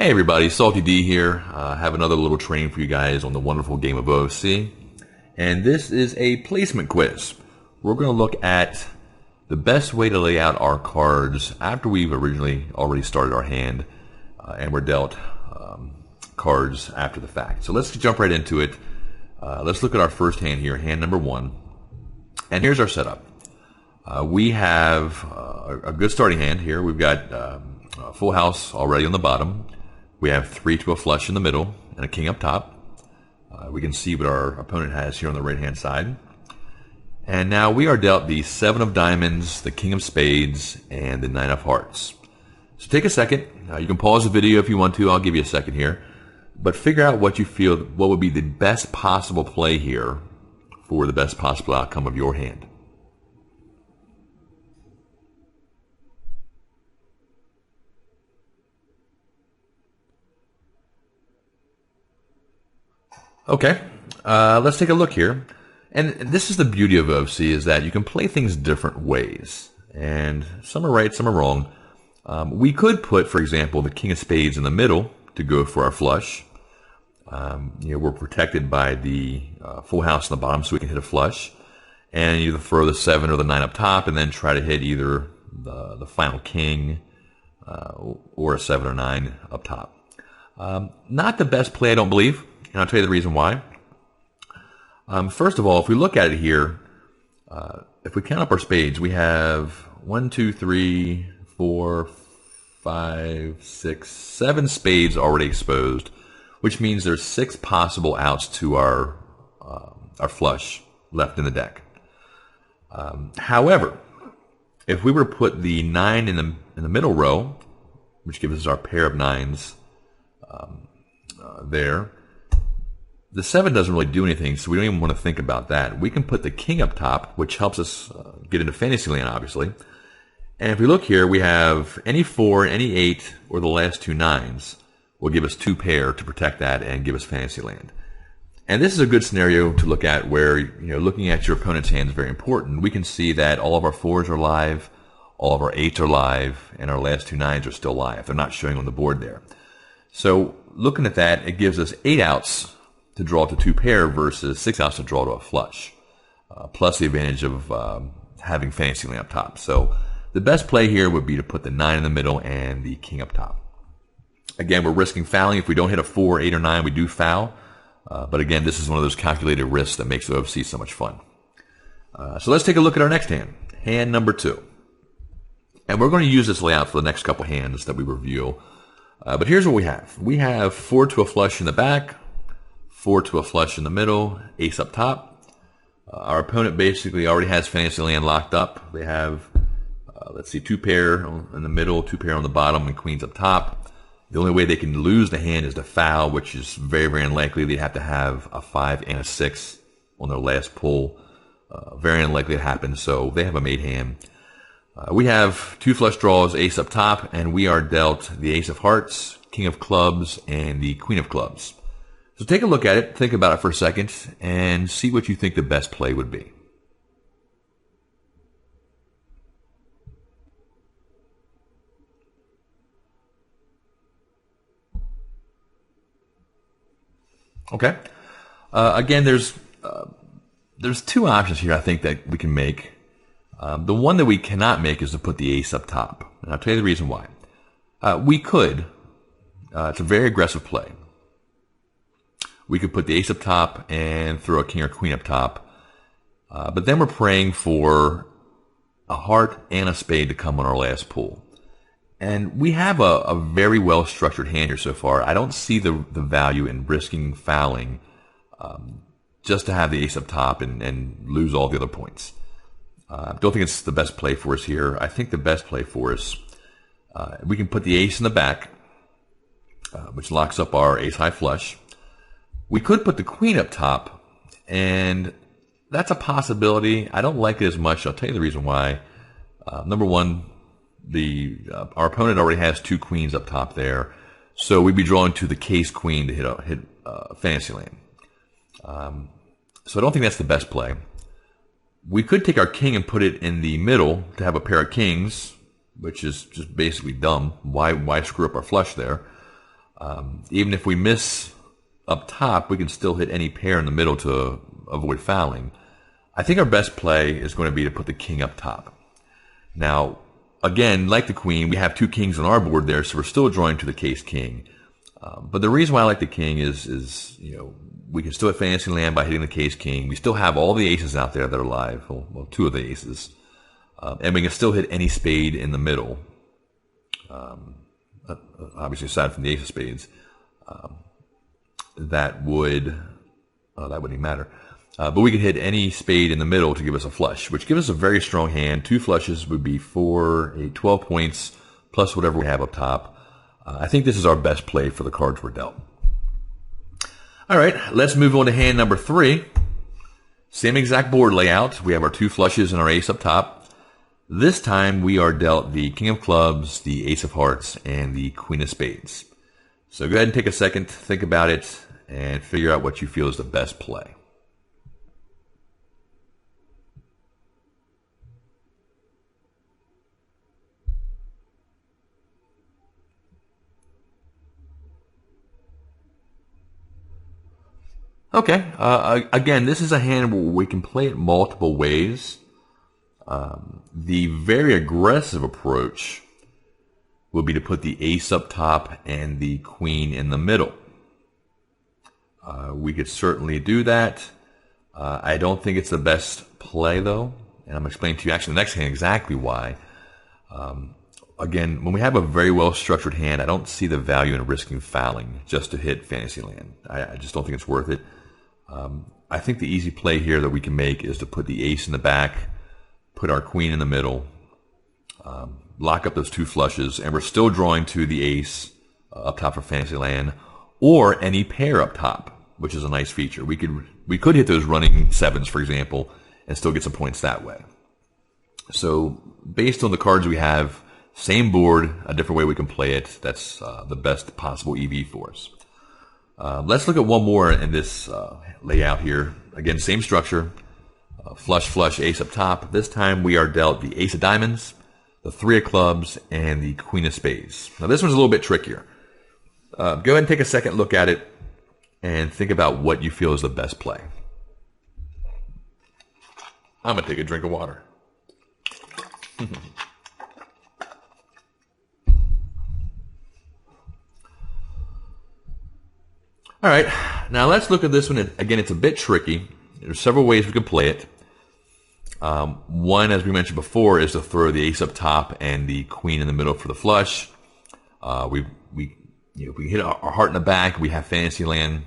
Hey everybody, Salty D here. Have another little training for you guys on the wonderful game of OFC. And this is a placement quiz. We're going to look at the best way to lay out our cards after we've already started our hand and we're dealt cards after the fact. So let's jump right into it. Let's look at our first hand here, hand number 1. And here's our setup. We have a good starting hand here. We've got a full house already on the bottom. We have 3 to a flush in the middle and a king up top. We can see what our opponent has here on the right-hand side. And now we are dealt the 7 of diamonds, the king of spades, and the 9 of hearts. So take a second. You can pause the video if you want to. I'll give you a second here. But figure out what you feel, what would be the best possible play here for the best possible outcome of your hand. Okay, let's take a look here. And this is the beauty of OFC, is that you can play things different ways. And some are right, some are wrong. We could put, for example, the king of spades in the middle to go for our flush. We're protected by the full house on the bottom, so we can hit a flush. And either throw the 7 or the 9 up top, and then try to hit either the final king or a 7 or 9 up top. Not the best play, I don't believe. And I'll tell you the reason why. First of all, if we look at it here, if we count up our spades, we have 1, 2, 3, 4, 5, 6, 7 spades already exposed, which means there's 6 possible outs to our flush left in the deck. However, if we were to put the 9 in the middle row, which gives us our pair of 9s there, the 7 doesn't really do anything, so we don't even want to think about that. We can put the king up top, which helps us get into Fantasyland, obviously. And if we look here, we have any 4, any 8, or the last 2 9s will give us 2 pair to protect that and give us Fantasyland. And this is a good scenario to look at where, looking at your opponent's hand is very important. We can see that all of our 4s are live, all of our 8s are live, and our last 2 9s are still live. They're not showing on the board there. So looking at that, it gives us 8 outs to draw to 2 pair versus 6 outs to draw to a flush, plus the advantage of having Fantasyland up top. So the best play here would be to put the 9 in the middle and the king up top. Again, we're risking fouling. If we don't hit a 4, 8, or 9, we do foul. But again, this is one of those calculated risks that makes OFC so much fun. So let's take a look at our next hand, hand number 2. And we're going to use this layout for the next couple hands that we review. But here's what we have. We have 4 to a flush in the back, 4 to a flush in the middle, ace up top. Our opponent basically already has Fantasyland locked up. They have, 2 pair in the middle, 2 pair on the bottom, and queens up top. The only way they can lose the hand is to foul, which is very, very unlikely. They have to have a 5 and a 6 on their last pull. Very unlikely to happen, so they have a made hand. We have 2 flush draws, ace up top, and we are dealt the ace of hearts, king of clubs, and the queen of clubs. So take a look at it, think about it for a second, and see what you think the best play would be. Okay. Again, there's 2 options here I think that we can make. The one that we cannot make is to put the ace up top. And I'll tell you the reason why. We could. It's a very aggressive play. We could put the ace up top and throw a king or queen up top. But then we're praying for a heart and a spade to come on our last pull. And we have a very well-structured hand here so far. I don't see the value in risking fouling just to have the ace up top and lose all the other points. I don't think it's the best play for us here. I think the best play for us, we can put the ace in the back, which locks up our ace-high flush. We could put the queen up top, and that's a possibility. I don't like it as much. I'll tell you the reason why. Number one, our opponent already has 2 queens up top there, so we'd be drawing to the case queen to hit Fantasyland. So I don't think that's the best play. We could take our king and put it in the middle to have a pair of kings, which is just basically dumb. Why screw up our flush there? Even if we miss up top, we can still hit any pair in the middle to avoid fouling. I think our best play is going to be to put the king up top. Now, again, like the queen, we have two kings on our board there, so we're still drawing to the case king. But the reason why I like the king is we can still hit fantasy land by hitting the case king. We still have all the aces out there that are live, well, two of the aces. And we can still hit any spade in the middle. Obviously, aside from the ace of spades, that wouldn't even matter. But we can hit any spade in the middle to give us a flush, which gives us a very strong hand. Two flushes would be 12 points, plus whatever we have up top. I think this is our best play for the cards we're dealt. All right, let's move on to hand number 3. Same exact board layout. We have our two flushes and our ace up top. This time we are dealt the king of clubs, the ace of hearts, and the queen of spades. So go ahead and take a second to think about it and figure out what you feel is the best play. Okay, again, this is a hand where we can play it multiple ways. The very aggressive approach would be to put the ace up top and the queen in the middle. We could certainly do that. I don't think it's the best play, though, and I'm explaining to you actually the next hand exactly why. Again, when we have a very well-structured hand, I don't see the value in risking fouling just to hit fantasy land. I just don't think it's worth it. I think the easy play here that we can make is to put the ace in the back, put our queen in the middle, lock up those two flushes, and we're still drawing to the ace up top for fantasy land, or any pair up top, which is a nice feature. We could hit those running sevens, for example, and still get some points that way. So based on the cards we have, same board, a different way we can play it. That's the best possible EV for us. Let's look at one more in this layout here. Again, same structure. Flush, flush, ace up top. This time we are dealt the ace of diamonds, the three of clubs, and the queen of spades. Now this one's a little bit trickier. Go ahead and take a second look at it and think about what you feel is the best play. I'm going to take a drink of water. All right, now let's look at this one. Again, it's a bit tricky. There's several ways we can play it. One, as we mentioned before, is to throw the ace up top and the queen in the middle for the flush. We hit our heart in the back. We have fantasy land.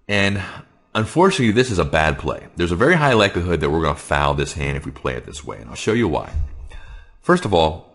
And unfortunately, this is a bad play. There's a very high likelihood that we're going to foul this hand if we play it this way, and I'll show you why. First of all,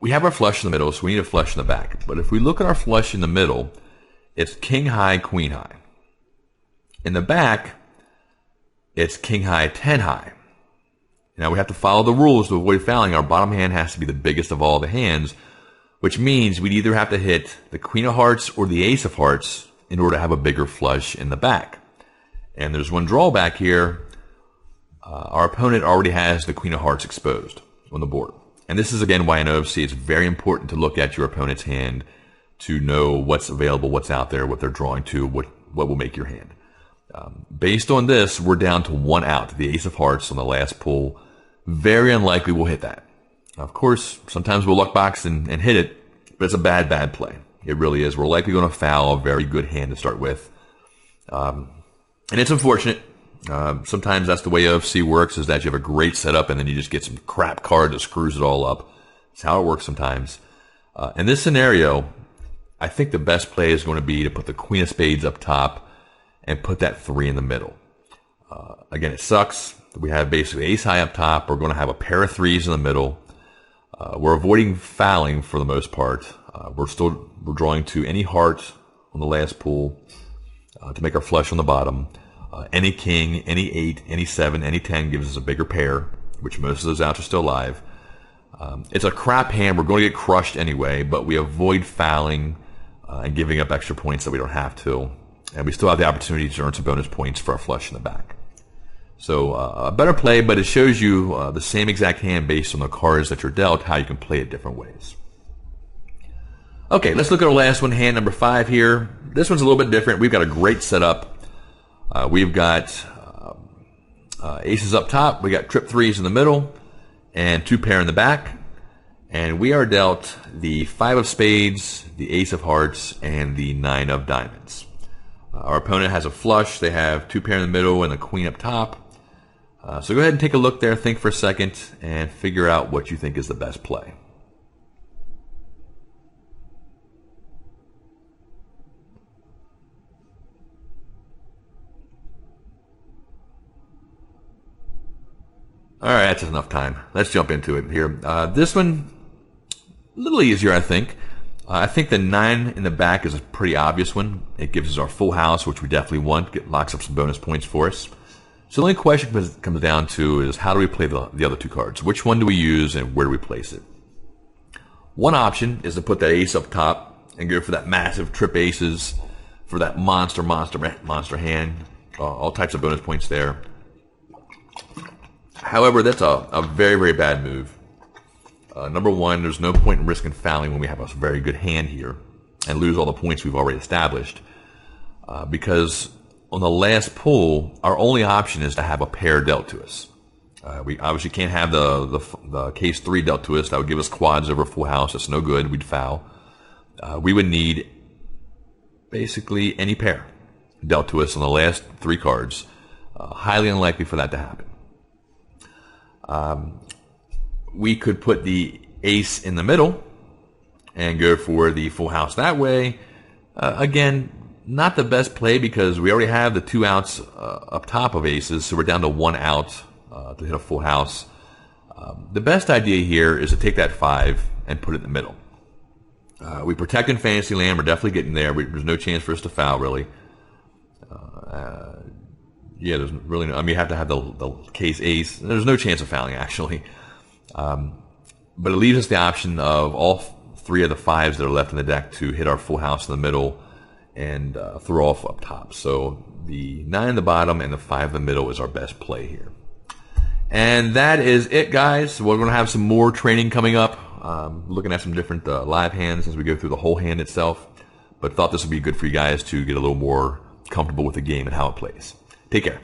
we have our flush in the middle, so we need a flush in the back. But if we look at our flush in the middle, it's king high, queen high. In the back, it's king high, 10 high. Now we have to follow the rules to avoid fouling. Our bottom hand has to be the biggest of all the hands, which means we'd either have to hit the queen of hearts or the ace of hearts in order to have a bigger flush in the back. And there's one drawback here. Our opponent already has the queen of hearts exposed on the board. And this is, again, why in OFC it's very important to look at your opponent's hand to know what's available, what's out there, what they're drawing to, what will make your hand. Based on this, we're down to one out, the ace of hearts on the last pull. Very unlikely we'll hit that. Now, of course, sometimes we'll luck box and hit it, but it's a bad play. It really is. We're likely going to foul a very good hand to start with. And it's unfortunate. Sometimes that's the way OFC works, is that you have a great setup and then you just get some crap card that screws it all up. It's how it works sometimes. In this scenario, I think the best play is going to be to put the queen of spades up top and put that 3 in the middle. Again, it sucks. We have basically ace high up top. We're going to have a pair of 3s in the middle. We're avoiding fouling for the most part. We're drawing to any heart on the last pull to make our flush on the bottom. Any king, any 8, any 7, any 10 gives us a bigger pair, which most of those outs are still live. It's a crap hand. We're going to get crushed anyway, but we avoid fouling and giving up extra points that we don't have to. And we still have the opportunity to earn some bonus points for our flush in the back. So a better play, but it shows you the same exact hand based on the cards that you're dealt, how you can play it different ways. Okay, let's look at our last one, hand number 5 here. This one's a little bit different. We've got a great setup. We've got aces up top. We got trip 3s in the middle and 2 pair in the back. And we are dealt the 5 of spades, the ace of hearts, and the 9 of diamonds. Our opponent has a flush. They have 2 pair in the middle and a queen up top. So go ahead and take a look there, think for a second, and figure out what you think is the best play. All right, that's enough time. Let's jump into it here. This one, a little easier, I think. I think the 9 in the back is a pretty obvious one. It gives us our full house, which we definitely want. It locks up some bonus points for us. So the only question comes down to is how do we play the other 2 cards? Which one do we use and where do we place it? One option is to put that ace up top and go for that massive trip aces, for that monster hand. All types of bonus points there. However, that's a very, very bad move. Number one, there's no point in risking fouling when we have a very good hand here and lose all the points we've already established. Because on the last pull, our only option is to have a pair dealt to us. We obviously can't have the case 3 dealt to us. That would give us quads over full house. That's no good. We'd foul. We would need basically any pair dealt to us on the last 3 cards. Highly unlikely for that to happen. We could put the ace in the middle and go for the full house that way. Again, not the best play because we already have the 2 outs up top of aces, so we're down to 1 out to hit a full house. The best idea here is to take that 5 and put it in the middle. We protect in Fantasyland. We're definitely getting there. There's no chance for us to foul, really. Yeah, there's really no. I mean, you have to have the case ace. There's no chance of fouling, actually. But it leaves us the option of all 3 of the 5s that are left in the deck to hit our full house in the middle and throw off up top. So the 9 in the bottom and the 5 in the middle is our best play here. And that is it, guys. We're going to have some more training coming up, looking at some different live hands as we go through the whole hand itself. But thought this would be good for you guys to get a little more comfortable with the game and how it plays. Take care.